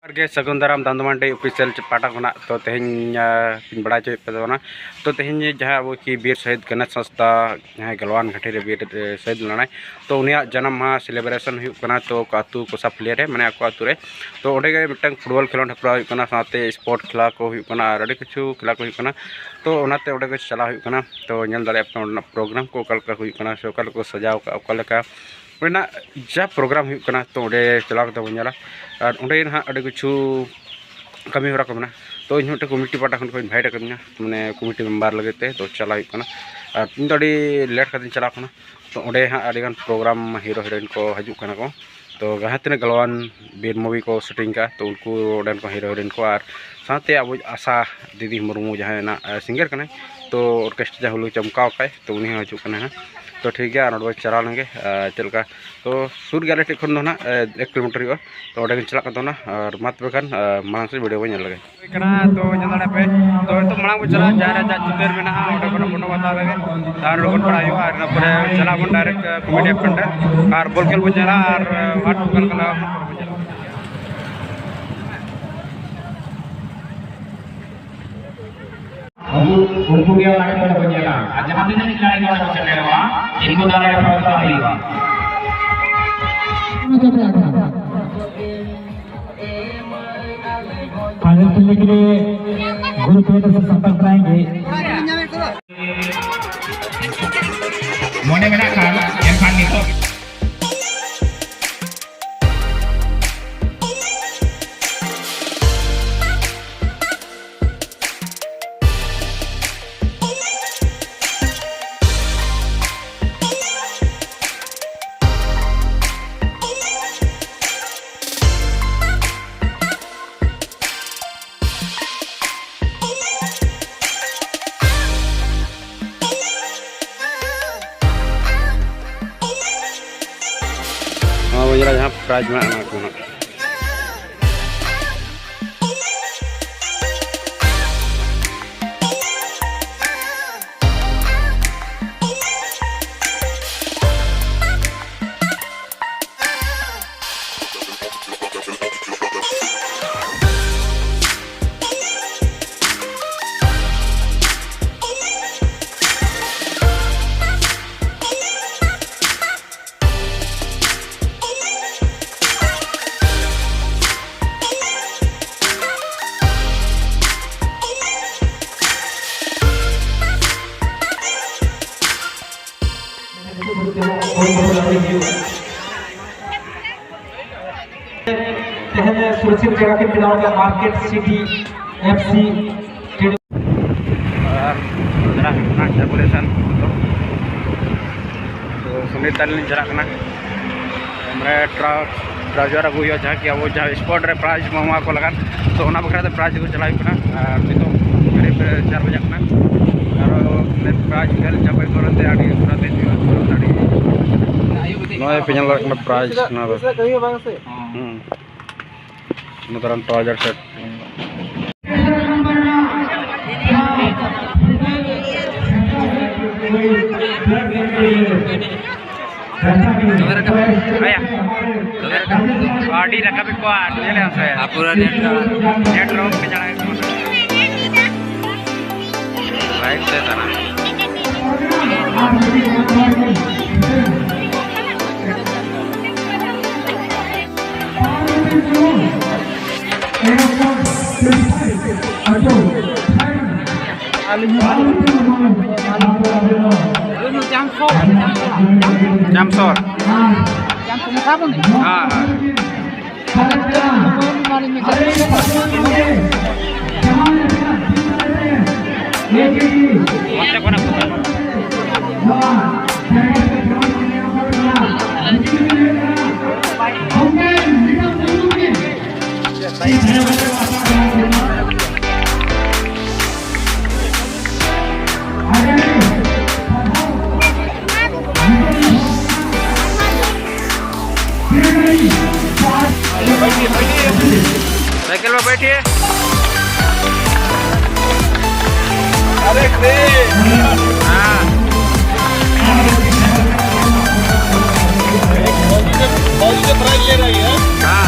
के सगुन दाराम दांदमांडे ऑफिशियल पाटा खना तो तेहन बड़ा चो पे तो तेहन जहाँ अब कि वीर शहीद गणेश संस्था जहाँ गलवान घाटी रे वीर शहीद लड़ाई तो उन्हें जन्म माह सेलिब्रेशन होना तो आतु कोसा प्लेयर है मैंने आपको आतु रे तो ओडे मिटन फुटबॉल खेलों हेपड़ा साथे स्पोर्ट खेला को अड़ी किछु खेला को तो उनाते ओडे को चला तो नल दाड़े प्रोग्राम को ओकालका से ओकालका सजाव ओकालका जा प्रोग्राम होना तो ओडे चला बना और ओडे ना अड़ी किछु कमी हरा को तो इन कमिटी पाटा खन को इनवाइट करना माने कमिटी मेम्बर लगे तो चला और इन अड़ी लेट कर चला तो ओडे हाँ अड़ीगान प्रोग्राम हीरो हीरोइन को हजना को तो जहाँ तीन गलवान वीर मूवी को शूटिंग का तो उनको ओडेन को हीरो हीरोइन को और साथे अब आशा दीदी मुर्मू जहाँ ना सिंगर कने तो ऑर्केस्ट्रा हुलू चमकाव का तो उन्हीं हजना तो ठीक है और चला लेंगे चलका तो सूर गया खन ना 1 किलोमीटर तो ओडे चला और मत बेखान मांग से वीडियो बन लगे तो पे तो मांग बो चला जहाँ जा चितर में फोटो बतावे और लोगन पड़ा चला बन डायरेक्ट कॉमेडी फ्रंट और बॉल खेल बो चला और वाट बॉल कला उनको क्या लगता है बनेगा आज हम दिन निकालेंगे वाला चलेगा इनको दारा प्रस्ताव आएगा फाइनल खेलने के लिए ग्रुप में से संपर्क कराएंगे मोने में ना खाना yang kan itu यहाँ प्राइज में सुरक्षित जगह के खिलाड़ियों का मार्केट सिटी एफसी कैलकुलेशन तो सुनील तालीम चला ट्राउजर अगू जहाँ कि अब जहाँ स्पोर्ट रे प्राइज मामा को लगा तो बखरा प्राइज को चला नितो करीब 4 बजे और प्राइज खेल चापे करते आड़ी फिनल प्राइज नूतन ट्राउजर सेट गाड़ी रखा भी को पूरा नेट राउंड पे चढ़ा राइट से था ना Jamsor. साइकिल में बैठिए अरे हाँ प्राइज ले रही है हाँ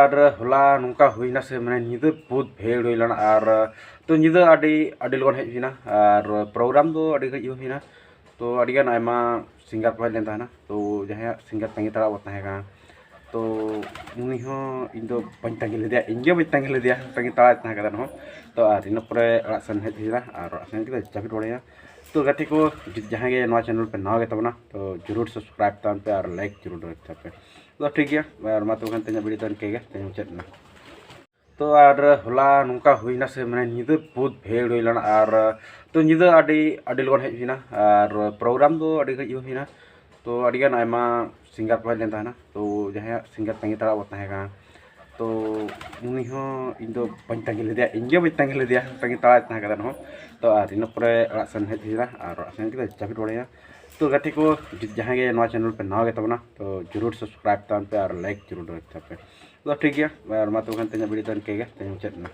और होला नुका हुईना से माने निदा बहुत भेड़ हुई लना और तो निदा अडी लोगन हेजना और प्रोग्राम दो अडी गई हुईना तो अडिगान आयमा सिंगर को लेन था ना तो जहाँ सिंगर तंगी तड़ा होता है तो उन्हीं हो इन दो बन तंगी ले दिया इंजो बन तंगी ले दिया तंगी तड़ा इतना कदर हो तो और इन पर सन हेजना और सन के चाबी टोड़े तो गति को जहाँ के नवा चैनल पे नवा तब ना तो जरूर सब्सक्राइब तान पे और लाइक जरूर रखता पे तो ठीक है और मा तो तेना वीडियो तन के मुचाद ना तो और होला नुका हुईना से माने निदा बहुत भेड़ हुई लना और तो निदा अडी लोगन हेजना और प्रोग्राम दो अडी गई हुईना तो अडिगान आयमा सिंगर को लेन था ना तो जहाँ सिंगर तंगी तड़ा होता है तो उन्हीं हो इन दो बन तंगी ले दिया इंजो बन तंगी ले दिया तंगी तड़ा इतना कदर हो तो और इन पर सन हेजना और सन के चाबी टोड़े तो गति को जहाँ के नवा चैनल पे नवा तबना तो जरूर सब्सक्राइब तान पे और लाइक जरूर रखते पे तो ठीक है और मा तो वीडियो तन के मुचाद।